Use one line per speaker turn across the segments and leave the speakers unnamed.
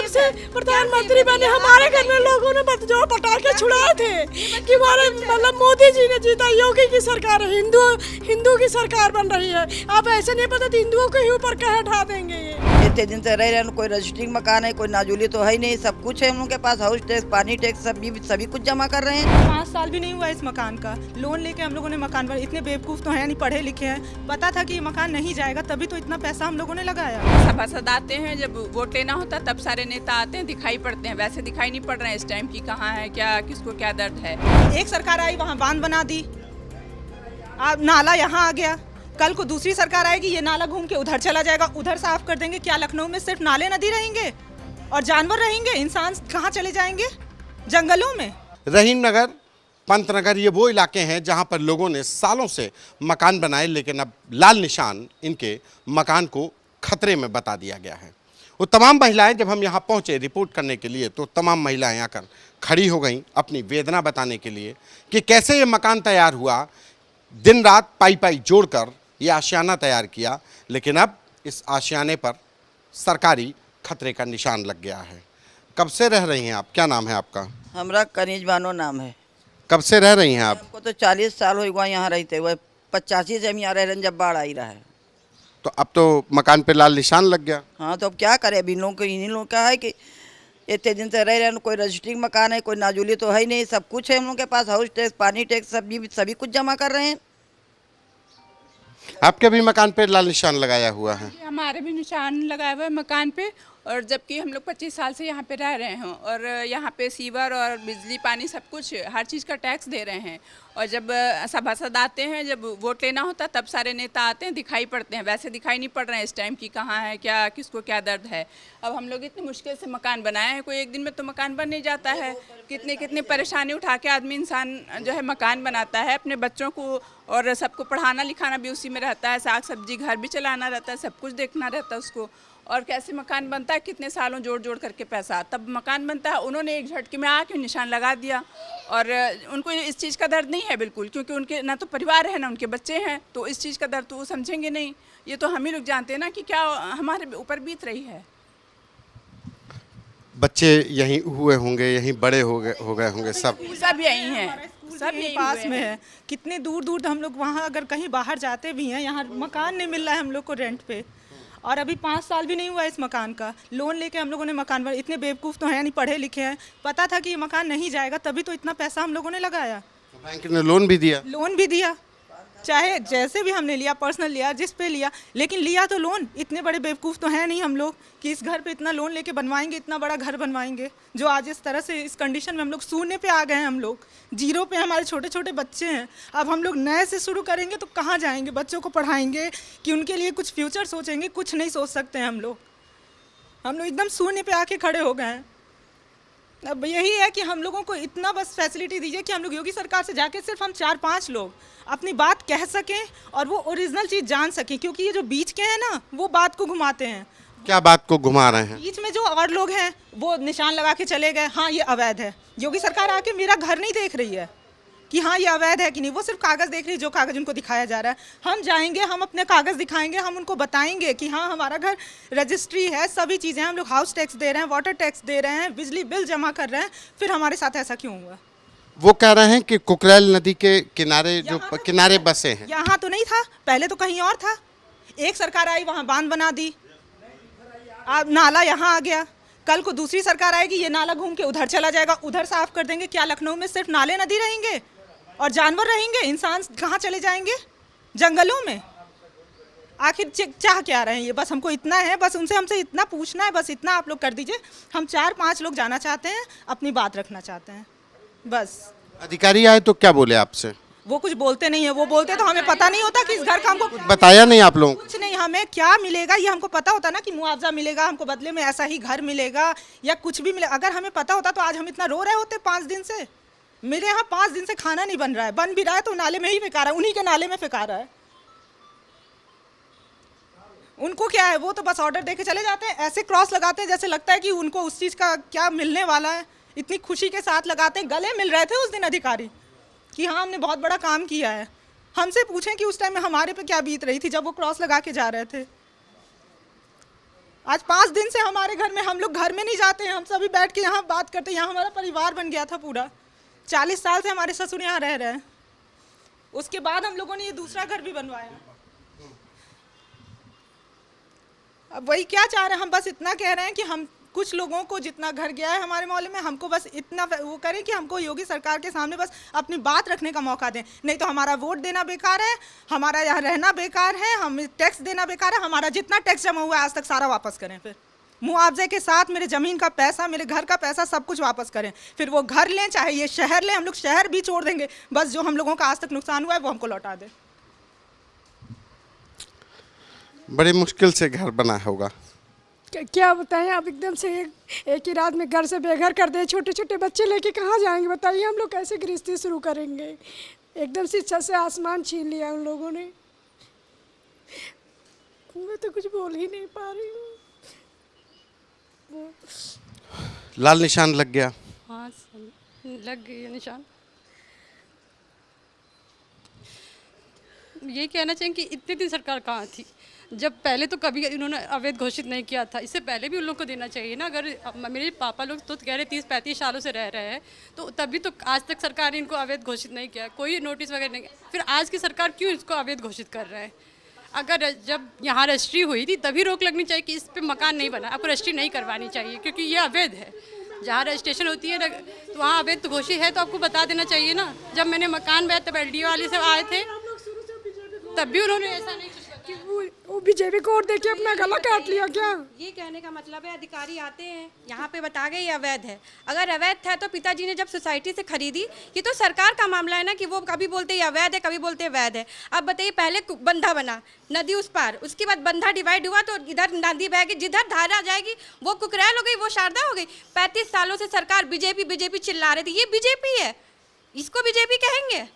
जब से प्रधानमंत्री बने हमारे घर में लोगों ने जो पटाखे छुड़ाए थे कि हमारे मतलब मोदी जी ने जीता, योगी की सरकार है, हिंदू की सरकार बन रही है। आप ऐसे नहीं पता हिंदुओं के ही ऊपर कह ढा देंगे ये।
इतने दिन से रह रहे हैं, कोई रजिस्ट्रिंग मकान है, कोई नाजुली तो है ही नहीं, सब कुछ है हम लोग के पास, हाउस टैक्स, पानी टैक्स, सभी कुछ जमा कर रहे हैं।
5 साल भी नहीं हुआ इस मकान का, लोन लेके हम लोगों ने मकान बनाया। इतने बेवकूफ़ तो हैं नहीं, पढ़े लिखे हैं, पता था कि ये मकान नहीं जाएगा, तभी तो इतना पैसा हम लोगों ने लगाया।
सभासद आते हैं, जब वोट लेना होता तब सारे नेता आते हैं, दिखाई पड़ते हैं, वैसे दिखाई नहीं पड़ रहे हैं इस टाइम की कहाँ है, क्या किसको क्या दर्द है।
एक सरकार आई वहाँ बांध बना दी, नाला यहाँ आ गया, कल को दूसरी सरकार आएगी, ये नाला घूम के उधर चला जाएगा, उधर साफ कर देंगे। क्या लखनऊ में सिर्फ नाले नदी रहेंगे और जानवर रहेंगे? इंसान कहाँ चले जाएंगे? जंगलों में।
रहीम नगर, पंत नगर, ये वो इलाके हैं जहां पर लोगों ने सालों से मकान बनाए, लेकिन अब लाल निशान इनके मकान को खतरे में बता दिया गया है। वो तमाम महिलाएं जब हम यहाँ पहुँचे रिपोर्ट करने के लिए, तो तमाम महिलाएं आकर खड़ी हो गईं अपनी वेदना बताने के लिए कि कैसे ये मकान तैयार हुआ। दिन रात पाई जोड़कर ये आशियाना तैयार किया, लेकिन अब इस आशियाने पर सरकारी खतरे का निशान लग गया है। कब से रह रही हैं आप? क्या नाम है आपका?
हमारा कनीज बानो नाम है।
कब से रह रही हैं आप?
हमको तो 40 साल हो गए यहाँ रहते हुए, 85 से हम यहाँ रह रहे हैं जब बाढ़ आई रहा है।
तो अब तो मकान पे लाल निशान लग गया।
हाँ, तो अब क्या करें, अभी इन्हीं लोगों का है कि इतने दिन से रह रहे हैं, कोई रजिस्ट्रिंग मकान है, कोई नाजुली तो है ही नहीं, सब कुछ है हम लोग के पास, हाउस टैक्स, पानी टैक्स, सभी कुछ जमा कर रहे हैं।
आपके भी मकान पे लाल निशान लगाया हुआ है?
हमारे भी निशान लगाया हुआ है मकान पे, और जबकि हम लोग 25 साल से यहाँ पे रह रहे हैं और यहाँ पे सीवर और बिजली पानी सब कुछ हर चीज़ का टैक्स दे रहे हैं। और जब सभासद आते हैं, जब वोट लेना होता तब सारे नेता आते हैं, दिखाई पड़ते हैं, वैसे दिखाई नहीं पड़ रहे हैं इस टाइम की कहाँ है, क्या किसको क्या दर्द है। अब हम लोग इतनी मुश्किल से मकान बनाए हैं, कोई एक दिन में तो मकान बन नहीं जाता है। कितनी परेशानी उठा के आदमी इंसान जो है मकान बनाता है, अपने बच्चों को और सबको पढ़ाना लिखाना भी उसी में रहता है, साग सब्जी घर भी चलाना रहता है, सब कुछ देखना रहता है उसको। और कैसे मकान बनता है, कितने सालों जोड़ करके पैसा तब मकान बनता है। उन्होंने एक झटके में आके निशान लगा दिया और उनको इस चीज़ का दर्द नहीं है बिल्कुल, क्योंकि उनके ना तो परिवार है ना उनके बच्चे हैं, तो इस चीज़ का दर्द तो वो समझेंगे नहीं। ये तो हम ही लोग जानते हैं ना कि क्या हमारे ऊपर बीत रही है।
बच्चे यहीं हुए होंगे, यहीं बड़े हो गए होंगे, सब
यहीं हैं, सब
यहीं पास में है। कितने दूर हम लोग वहाँ अगर कहीं बाहर जाते भी हैं, यहाँ मकान नहीं मिल रहा है हम लोग को रेंट पे, और अभी 5 साल भी नहीं हुआ इस मकान का, लोन लेके हम लोगों ने मकान बनाया। इतने बेवकूफ़ तो हैं नहीं, पढ़े लिखे हैं, पता था कि ये मकान नहीं जाएगा, तभी तो इतना पैसा हम लोगों ने लगाया।
तो बैंक ने लोन भी दिया,
चाहे जैसे भी हमने लिया, पर्सनल लिया, जिस पे लिया, लेकिन लिया तो लोन। इतने बड़े बेवकूफ़ तो हैं नहीं हम लोग कि इस घर पे इतना लोन लेके बनवाएंगे, इतना बड़ा घर बनवाएंगे, जो आज इस तरह से इस कंडीशन में हम लोग शून्य पे आ गए हैं, हम लोग जीरो पे, हमारे छोटे छोटे बच्चे हैं। अब हम लोग नए से शुरू करेंगे तो कहाँ जाएंगे? बच्चों को पढ़ाएंगे कि उनके लिए कुछ फ्यूचर सोचेंगे? कुछ नहीं सोच सकते हैं हम लोग एकदम शून्य पे आके खड़े हो गए हैं। अब यही है कि हम लोगों को इतना बस फैसिलिटी दीजिए कि हम लोग योगी सरकार से जाके सिर्फ हम 4-5 लोग अपनी बात कह सकें और वो ओरिजिनल चीज़ जान सकें, क्योंकि ये जो बीच के हैं ना, वो बात को घुमाते हैं।
क्या बात को घुमा रहे हैं?
बीच में जो और लोग हैं वो निशान लगा के चले गए, हाँ ये अवैध है। योगी सरकार आके मेरा घर नहीं देख रही है कि हाँ ये अवैध है कि नहीं, वो सिर्फ कागज़ देख रही है, जो कागज़ उनको दिखाया जा रहा है। हम जाएंगे, हम अपने कागज़ दिखाएंगे, हम उनको बताएंगे कि हाँ हमारा घर रजिस्ट्री है, सभी चीज़ें, हम लोग हाउस टैक्स दे रहे हैं, वाटर टैक्स दे रहे हैं, बिजली बिल जमा कर रहे हैं, फिर हमारे साथ ऐसा क्यों हुआ?
वो कह रहे हैं कि कुकरेल नदी के किनारे जो किनारे बसे हैं।
यहाँ तो नहीं था, पहले तो कहीं और था। एक सरकार आई वहाँ बांध बना दी, नाला यहाँ आ गया, कल को दूसरी सरकार आएगी, ये नाला घूम के उधर चला जाएगा, उधर साफ कर देंगे। क्या लखनऊ में सिर्फ नाले नदी रहेंगे और जानवर रहेंगे? इंसान कहाँ चले जाएंगे? जंगलों में। आखिर चाह क्या रहे हैं ये? बस हमको इतना है, बस हमसे इतना पूछना है, बस इतना आप लोग कर दीजिए। हम 4-5 लोग जाना चाहते हैं, अपनी बात रखना चाहते हैं बस।
अधिकारी आए तो क्या बोले आपसे?
वो कुछ बोलते नहीं है, वो बोलते तो हमें पता नहीं होता कि इस घर का हमको
बताया नहीं आप लोगों को?
कुछ नहीं, हमें क्या मिलेगा ये हमको पता होता ना, कि मुआवजा मिलेगा हमको, बदले में ऐसा ही घर मिलेगा या कुछ भी मिलेगा। अगर हमें पता होता तो आज हम इतना रो रहे होते 5 दिन से। मेरे यहाँ 5 दिन से खाना नहीं बन रहा है, बन भी रहा है तो नाले में ही फेंका रहा है, उन्हीं के नाले में फेंका रहा है। उनको क्या है, वो तो बस ऑर्डर देके चले जाते हैं, ऐसे क्रॉस लगाते हैं जैसे लगता है कि उनको उस चीज़ का क्या मिलने वाला है। इतनी खुशी के साथ लगाते हैं, गले मिल रहे थे उस दिन अधिकारी कि हाँ हमने बहुत बड़ा काम किया है। हमसे पूछें कि उस टाइम में हमारे पे क्या बीत रही थी जब वो क्रॉस लगा के जा रहे थे। आज 5 दिन से हमारे घर में, हम लोग घर में नहीं जाते हैं, हम सभी बैठ के यहाँ बात करते हैं। यहाँ हमारा परिवार बन गया था पूरा। 40 साल से हमारे ससुर यहाँ रह रहे हैं। उसके बाद हम लोगों ने ये दूसरा घर भी बनवाया। अब वही क्या चाह रहे हैं, हम बस इतना कह रहे हैं कि हम कुछ लोगों को जितना घर गया है हमारे मोहल्ले में, हमको बस इतना वो करें कि हमको योगी सरकार के सामने बस अपनी बात रखने का मौका दें। नहीं तो हमारा वोट देना बेकार है, हमारा यहाँ रहना बेकार है, हम टैक्स देना बेकार है। हमारा जितना टैक्स जमा हुआ है आज तक सारा वापस करें, फिर मुआवजे के साथ मेरे ज़मीन का पैसा, मेरे घर का पैसा सब कुछ वापस करें। फिर वो घर लें चाहे ये शहर लें, हम लोग शहर भी छोड़ देंगे, बस जो हम लोगों का आज तक नुकसान हुआ है वो हमको लौटा दें।
बड़ी मुश्किल से घर बना होगा।
क्या बताएं आप, एकदम से एक ही रात में घर से बेघर कर दे। छोटे छोटे बच्चे लेके कहाँ जाएंगे बताइए, हम लोग कैसे गृहस्थी शुरू करेंगे। एकदम से छत से आसमान छीन लिया उन लोगों ने। मैं तो कुछ बोल ही नहीं पा रही हूँ।
लाल निशान लग गया।
हाँ लग गई है निशान। यही कहना चाहिए कि इतनी दिन सरकार कहाँ थी, जब पहले तो कभी इन्होंने अवैध घोषित नहीं किया था। इससे पहले भी उन लोगों को देना चाहिए ना। अगर मेरे पापा लोग तो कह रहे 30-35 सालों से रह रहे हैं, तो तभी तो आज तक सरकार ने इनको अवैध घोषित नहीं किया, कोई नोटिस वगैरह नहीं। फिर आज की सरकार क्यों इसको अवैध घोषित कर रहा है? अगर जब यहाँ रजिस्ट्री हुई थी तभी रोक लगनी चाहिए कि इस पर मकान नहीं बना, आपको रजिस्ट्री नहीं करवानी चाहिए, क्योंकि ये अवैध है। जहाँ रजिस्ट्रेशन होती है तो वहाँ अवैध घोषित है, तो आपको बता देना चाहिए ना। जब मैंने मकान बनाया तब LDO वाले से आए थे, तब भी उन्होंने ऐसा नहीं
कि वो बीजेपी को वोट देके अपना गला काट लिया क्या?
ये कहने का मतलब है अधिकारी आते हैं यहाँ पे बता गए ये अवैध है। अगर अवैध था तो पिताजी ने जब सोसाइटी से खरीदी, ये तो सरकार का मामला है ना कि वो कभी बोलते ये अवैध है, कभी बोलते वैध है। अब बताइए, पहले बंधा बना नदी उस पार, उसके बाद बंधा डिवाइड हुआ तो इधर नदी बह गई, जिधर धारा आ जाएगी वो कुकरैल हो गई, वो शारदा हो गई। 35 सालों से सरकार बीजेपी चिल्ला रही थी, ये बीजेपी है, इसको बीजेपी कहेंगे?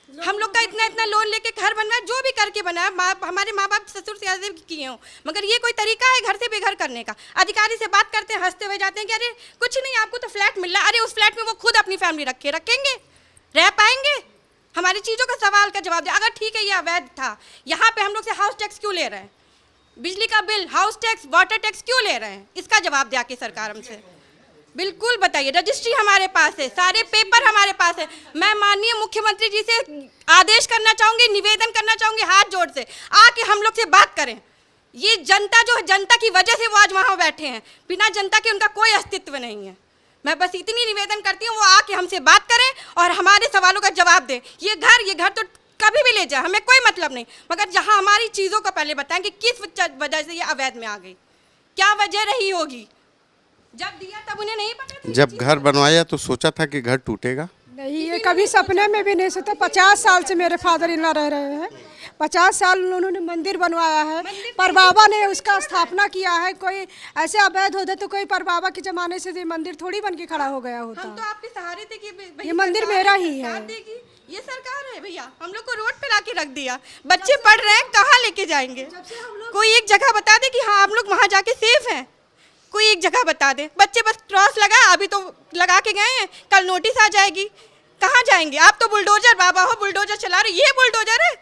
हम लोग का इतना लोन लेके घर बनवाया, जो भी करके बनाया, हमारे माँ बाप ससुर से किए हों, मगर ये कोई तरीका है घर से बेघर करने का? अधिकारी से बात करते हैं, हंसते हुए जाते हैं कि अरे कुछ नहीं, आपको तो फ्लैट मिल रहा है। अरे उस फ्लैट में वो खुद अपनी फैमिली रखेंगे, रह पाएंगे? हमारी चीज़ों का सवाल का जवाब दे। अगर ठीक है ये अवैध था, यहाँ पे हम लोग से हाउस टैक्स क्यों ले रहे हैं? बिजली का bill, house tax, water tax क्यों ले रहे हैं? इसका जवाब दे आके सरकार हमसे, बिल्कुल बताइए। रजिस्ट्री हमारे पास है, सारे पेपर हमारे पास है। मैं माननीय मुख्यमंत्री जी से आदेश करना चाहूँगी, निवेदन करना चाहूँगी हाथ जोड़ से, आके हम लोग से बात करें। ये जनता जो है, जनता की वजह से वो आज वहाँ बैठे हैं, बिना जनता के उनका कोई अस्तित्व नहीं है। मैं बस इतनी निवेदन करती हूँ, वो आके हमसे बात करें और हमारे सवालों का जवाब दें। ये घर तो कभी भी ले जाए, हमें कोई मतलब नहीं, मगर जहाँ हमारी चीज़ों का पहले बताएं कि किस वजह से ये अवैध में आ गई, क्या वजह रही होगी। जब दिया तब उन्हें नहीं पता था।
जब घर बनवाया तो सोचा था कि घर टूटेगा?
नहीं, ये कभी सपने में भी नहीं सोचा। 50 साल से मेरे फादर इन लॉ रह रहे हैं, 50 साल उन्होंने मंदिर बनवाया है, पर बाबा ने उसका स्थापना किया है। कोई ऐसे अवैध होता तो कोई पर बाबा के जमाने से ये मंदिर थोड़ी बन के खड़ा हो गया होता।
हम तो आपके सहारे थे कि
ये मंदिर मेरा ही है।
ये सरकार है भैया, हम लोग को रोड पे लाके रख दिया। बच्चे पढ़ रहे हैं, कहाँ लेके जाएंगे? कोई एक जगह बता दे कि हाँ हम लोग वहाँ जाके सेफ हैं, कोई एक जगह बता दे। बच्चे बस क्रॉस लगा, अभी तो लगा के गए हैं, कल नोटिस आ जाएगी, कहाँ जाएंगे? आप तो बुलडोजर बाबा हो, बुलडोजर चला रहे। ये बुलडोजर है,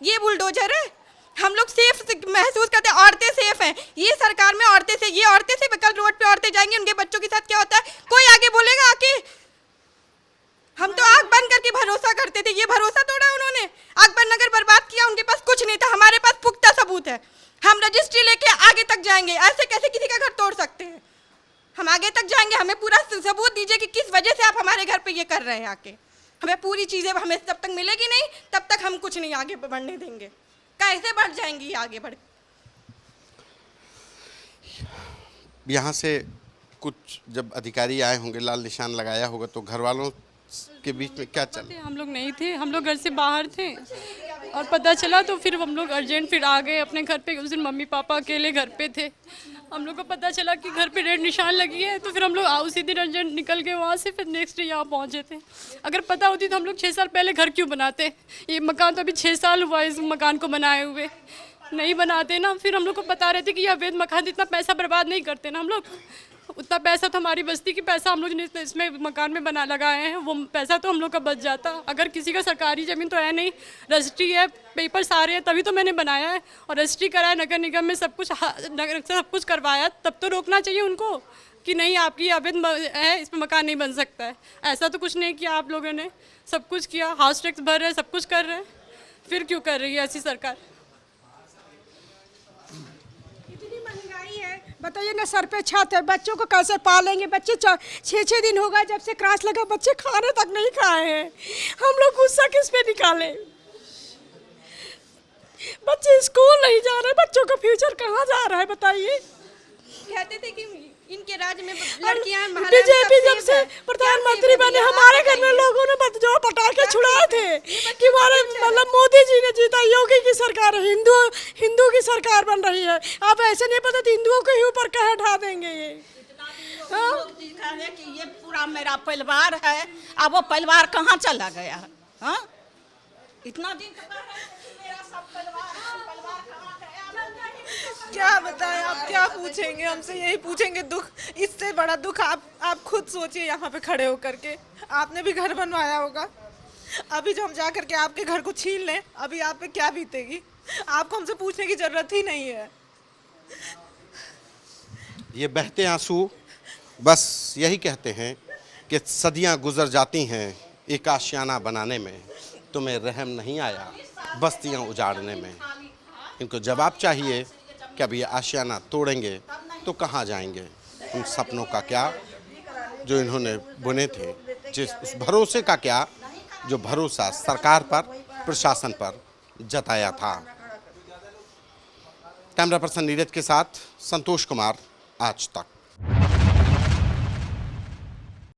ये बुलडोजर है। हम लोग सेफ महसूस करते हैं, औरतें सेफ हैं। ये सरकार में औरतें से, ये औरतें से कल रोड पे औरतें जाएंगी, उनके बच्चों के साथ क्या होता है कोई आगे बोलेगा आके? हम तो आग बंद करके भरोसा करते थे, ये भरोसा तोड़ा उन्होंने। अकबर नगर बर्बाद किया, उनके पास कुछ नहीं था, हमारे पास पुख्ता सबूत है। हम रजिस्ट्री लेके आगे तक जाएंगे, ऐसे कैसे किसी का घर तोड़ सकते हैं? हम आगे तक जाएंगे, हमें पूरा सबूत दीजिए कि किस वजह से आप हमारे घर पे ये कर रहे हैं आके। हमें पूरी चीज़ें हमें जब तक मिलेगी नहीं तब तक हम कुछ नहीं आगे बढ़ने देंगे। कैसे बढ़ जाएंगी आगे बढ़?
यहाँ से कुछ जब अधिकारी आए होंगे, लाल निशान लगाया होगा, तो घर वालों के बीच में क्या चल?
हम लोग नहीं थे, हम लोग घर से बाहर थे और पता चला तो फिर हम लोग अर्जेंट फिर आ गए अपने घर पे। उस दिन मम्मी पापा अकेले घर पे थे, हम लोग को पता चला कि घर पे रेड निशान लगी है, तो फिर हम लोग उसी दिन अर्जेंट निकल गए वहाँ से, फिर नेक्स्ट डे यहाँ पहुँचे थे। अगर पता होती तो हम लोग 6 साल पहले घर क्यों बनाते? ये मकान तो अभी 6 साल हुआ इस मकान को बनाए हुए, नहीं बनाते ना। फिर हम लोग को बता रहे थे कि ये अवैध मकान, इतना पैसा बर्बाद नहीं करते ना हम लोग। उतना पैसा तो हमारी बस्ती की पैसा हम लोग ने इसमें मकान में बना लगाए हैं, वो पैसा तो हम लोग का बच जाता। अगर किसी का सरकारी ज़मीन तो है नहीं, रजिस्ट्री है, पेपर सारे हैं, तभी तो मैंने बनाया है और रजिस्ट्री कराया, नगर निगम में सब कुछ सब कुछ करवाया, तब तो रोकना चाहिए उनको कि नहीं आपकी अवैध है, इसमें मकान नहीं बन सकता है। ऐसा तो कुछ नहीं किया आप लोगों ने, सब कुछ किया, हाउस टैक्स भर रहे हैं, सब कुछ कर रहे हैं, फिर क्यों कर रही है ऐसी सरकार?
बताइए ना, सर पे छत है, बच्चों को कैसे पालेंगे? बच्चे 6-6 दिन हो गए जब से क्रांच लगा, बच्चे खाने तक नहीं खाए हैं। हम लोग गुस्सा किस पे निकाले? बच्चे स्कूल नहीं जा रहे, बच्चों का फ्यूचर कहाँ जा रहा है बताइए?
कहते थे कि इनके राज्य में लड़कियां
बीजेपी जब से प्रधानमंत्री बने, हमारे घर में लोगों ने जो पटाखे छुड़ाए थे कि हमारे मतलब मोदी जी ने जीता, योगी की सरकार है, हिंदू की सरकार बन रही है। अब ऐसे नहीं पता हिंदुओं के ही ऊपर कहाँ ढा देंगे ये।
कि ये पूरा मेरा परिवार है, अब वो परिवार कहाँ चला गया? हाँ, इतना दिन मेरा सब परिवार कहाँ गया?
क्या बताएं, आप क्या पूछेंगे हमसे? यही पूछेंगे दुख, इससे बड़ा दुख आप खुद सोचिए यहाँ पे खड़े होकर के। आपने भी घर बनवाया होगा, अभी जो हम जा करके आपके घर को छीन लें, अभी आप पे क्या बीतेगी? आपको हमसे पूछने की जरूरत ही नहीं है।
ये बहते आंसू बस यही कहते हैं कि सदियां गुजर जाती हैं एक आशियाना बनाने में, तुम्हें रहम नहीं आया बस्तियां उजाड़ने में। इनको जवाब चाहिए कि अब ये आशियाना तोड़ेंगे तो कहाँ जाएंगे? उन सपनों का क्या जो इन्होंने बुने थे, जिस उस भरोसे का क्या जो भरोसा सरकार पर, प्रशासन पर जताया था। कैमरा पर्सन नीरज के साथ संतोष कुमार, आज तक।